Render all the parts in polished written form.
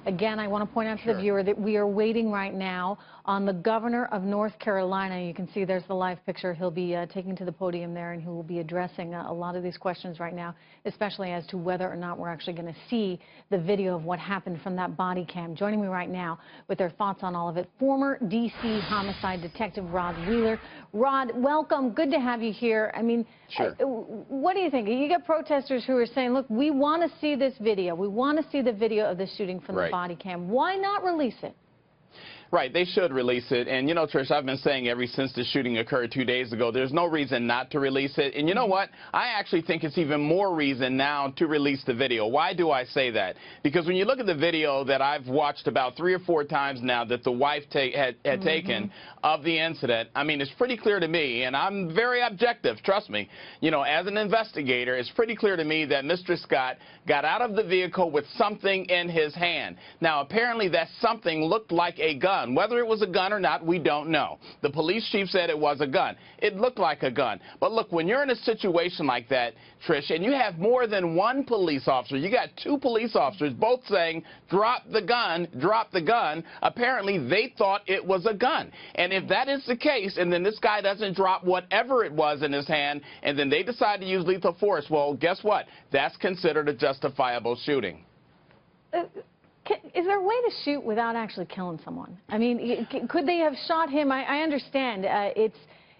Again, I want to point out to the viewer that we are waiting right now on the governor of North Carolina. You can see there's the live picture. He'll be taking to the podium there, and he will be addressing a lot of these questions right now, especially as to whether or not we're actually going to see the video of what happened from that body cam. Joining me right now with their thoughts on all of it, former D.C. homicide detective Rod Wheeler. Rod, welcome. Good to have you here. I mean, what do you think? You get protesters who are saying, look, we want to see this video. We want to see the video of the shooting from the body cam. Why not release it? Right, they should release it. And, you know, Trish, I've been saying ever since the shooting occurred 2 days ago, there's no reason not to release it. And you know what? I actually think it's even more reason now to release the video. Why do I say that? Because when you look at the video that I've watched about 3 or 4 times now that the wife had taken of the incident, I mean, it's pretty clear to me, and I'm very objective, trust me, you know, as an investigator, it's pretty clear to me that Mr. Scott got out of the vehicle with something in his hand. Now, apparently that something looked like a gun. Whether it was a gun or not, we don't know. The police chief said it was a gun. It looked like a gun. But look, when you're in a situation like that, Trish, and you have more than one police officer, you got 2 police officers both saying, drop the gun, drop the gun. Apparently, they thought it was a gun. And if that is the case, and then this guy doesn't drop whatever it was in his hand, and then they decide to use lethal force, well, guess what? That's considered a justifiable shooting. Is there a way to shoot without actually killing someone? I mean, could they have shot him? I understand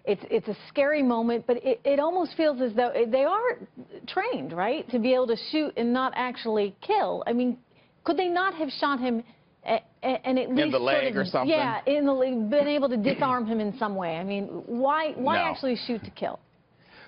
it's a scary moment, but it almost feels as though they are trained, right, to be able to shoot and not actually kill. I mean, could they not have shot him and at least in the leg or something? Yeah, in the leg, been able to disarm him in some way. I mean, why actually shoot to kill?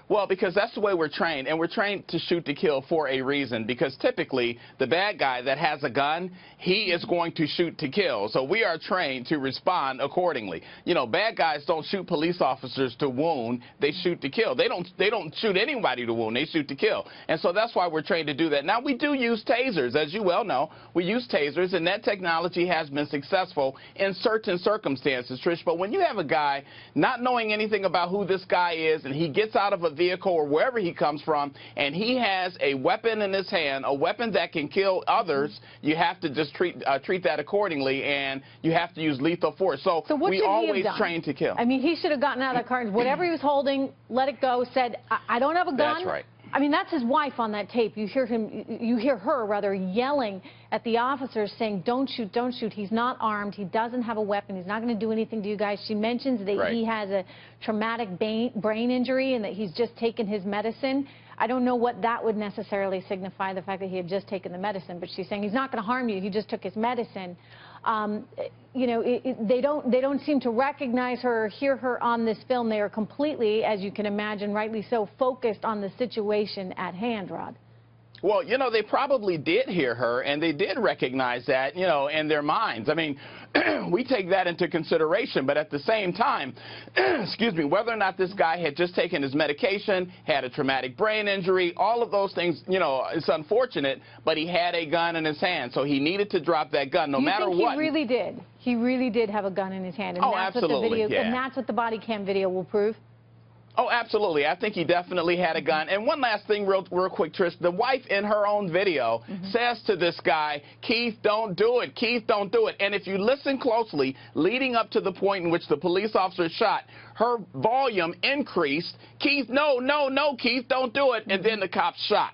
Well, because that's the way we're trained, and we're trained to shoot to kill for a reason, because typically the bad guy that has a gun, he is going to shoot to kill. So we are trained to respond accordingly. You know, bad guys don't shoot police officers to wound, they shoot to kill. They don't shoot anybody to wound, they shoot to kill. And so that's why we're trained to do that. Now, we do use tasers, as you well know. We use tasers, and that technology has been successful in certain circumstances, Trish. But when you have a guy not knowing anything about who this guy is, and he gets out of a vehicle or wherever he comes from, and he has a weapon in his hand, a weapon that can kill others, you have to just treat that accordingly, and you have to use lethal force. So we always train to kill. I mean, he should have gotten out of the car, and whatever he was holding, let it go, said, I don't have a gun. That's right. I mean, that's his wife on that tape. You hear her rather yelling at the officers saying, don't shoot, don't shoot. He's not armed. He doesn't have a weapon. He's not going to do anything to you guys. She mentions that he has a traumatic brain injury and that he's just taken his medicine. I don't know what that would necessarily signify, the fact that he had just taken the medicine, but she's saying he's not going to harm you. He just took his medicine. You know, they don't seem to recognize her or hear her on this film. They are completely, as you can imagine, rightly so, focused on the situation at hand, Rod. Well, you know, they probably did hear her, and they did recognize that, you know, in their minds. I mean, we take that into consideration, but at the same time, excuse me, whether or not this guy had just taken his medication, had a traumatic brain injury, all of those things, you know, it's unfortunate, but he had a gun in his hand, so he needed to drop that gun no matter what. He really did. He really did have a gun in his hand, and that's what the video, and that's what the body cam video will prove. Oh, absolutely. I think he definitely had a gun. And one last thing real quick, Trish. The wife in her own video says to this guy, Keith, don't do it. Keith, don't do it. And if you listen closely, leading up to the point in which the police officer shot, her volume increased. Keith, no, no, no, Keith, don't do it. And then the cops shot.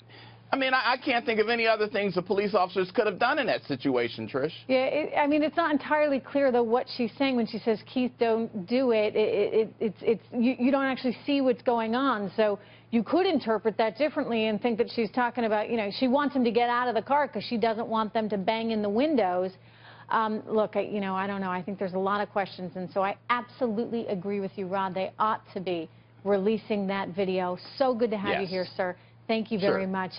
I mean, I can't think of any other things the police officers could have done in that situation, Trish. Yeah, I mean, it's not entirely clear, though, what she's saying when she says, Keith, don't do it. You don't actually see what's going on. So you could interpret that differently and think that she's talking about, you know, she wants him to get out of the car because she doesn't want them to bang in the windows. Look, you know, I don't know. I think there's a lot of questions. And so I absolutely agree with you, Rod. They ought to be releasing that video. So good to have you here, sir. Thank you very much.